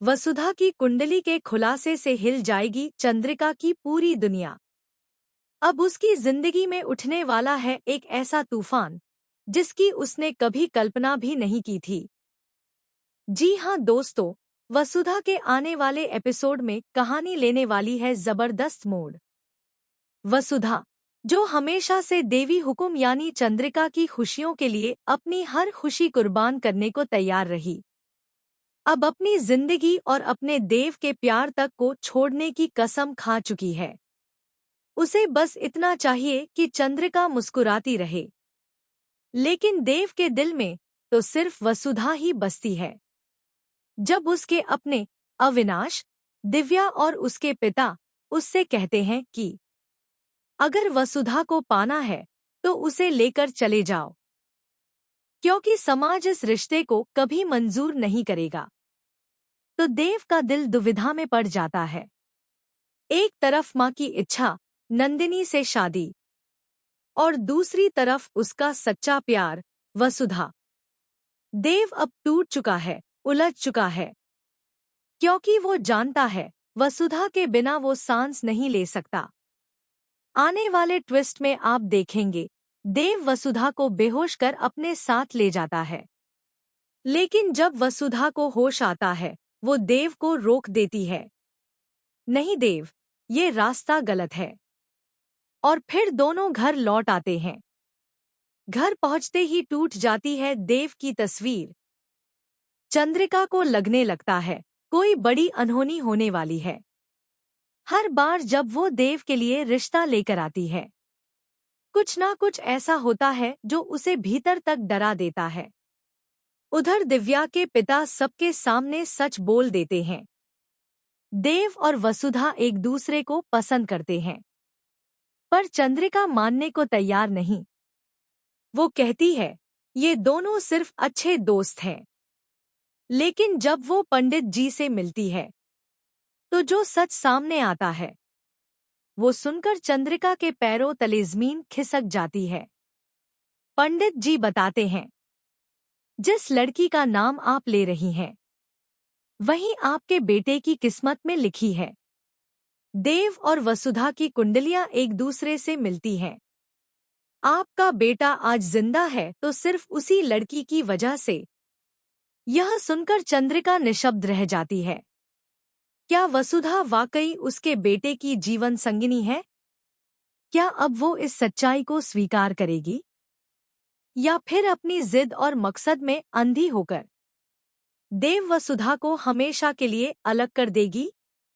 वसुधा की कुंडली के खुलासे से हिल जाएगी चंद्रिका की पूरी दुनिया। अब उसकी जिंदगी में उठने वाला है एक ऐसा तूफान जिसकी उसने कभी कल्पना भी नहीं की थी। जी हाँ दोस्तों, वसुधा के आने वाले एपिसोड में कहानी लेने वाली है जबरदस्त मोड़। वसुधा, जो हमेशा से देवी हुकुम यानी चंद्रिका की खुशियों के लिए अपनी हर खुशी कुर्बान करने को तैयार रही, अब अपनी जिंदगी और अपने देव के प्यार तक को छोड़ने की कसम खा चुकी है। उसे बस इतना चाहिए कि चंद्रिका मुस्कुराती रहे। लेकिन देव के दिल में तो सिर्फ वसुधा ही बसती है। जब उसके अपने अविनाश, दिव्या और उसके पिता उससे कहते हैं कि अगर वसुधा को पाना है तो उसे लेकर चले जाओ, क्योंकि समाज इस रिश्ते को कभी मंजूर नहीं करेगा, तो देव का दिल दुविधा में पड़ जाता है। एक तरफ माँ की इच्छा नंदिनी से शादी और दूसरी तरफ उसका सच्चा प्यार वसुधा। देव अब टूट चुका है, उलझ चुका है, क्योंकि वो जानता है वसुधा के बिना वो सांस नहीं ले सकता। आने वाले ट्विस्ट में आप देखेंगे देव वसुधा को बेहोश कर अपने साथ ले जाता है। लेकिन जब वसुधा को होश आता है वो देव को रोक देती है। नहीं देव, ये रास्ता गलत है। और फिर दोनों घर लौट आते हैं। घर पहुंचते ही टूट जाती है देव की तस्वीर। चंद्रिका को लगने लगता है कोई बड़ी अनहोनी होने वाली है। हर बार जब वो देव के लिए रिश्ता लेकर आती है, कुछ ना कुछ ऐसा होता है जो उसे भीतर तक डरा देता है। उधर दिव्या के पिता सबके सामने सच बोल देते हैं। देव और वसुधा एक दूसरे को पसंद करते हैं, पर चंद्रिका मानने को तैयार नहीं। वो कहती है ये दोनों सिर्फ अच्छे दोस्त हैं। लेकिन जब वो पंडित जी से मिलती है तो जो सच सामने आता है वो सुनकर चंद्रिका के पैरों तले जमीन खिसक जाती है। पंडित जी बताते हैं जिस लड़की का नाम आप ले रही हैं वही आपके बेटे की किस्मत में लिखी है। देव और वसुधा की कुंडलियां एक दूसरे से मिलती हैं। आपका बेटा आज जिंदा है तो सिर्फ उसी लड़की की वजह से। यह सुनकर चंद्रिका निशब्द रह जाती है। क्या वसुधा वाकई उसके बेटे की जीवन संगिनी है? क्या अब वो इस सच्चाई को स्वीकार करेगी या फिर अपनी जिद और मकसद में अंधी होकर देव वसुधा को हमेशा के लिए अलग कर देगी?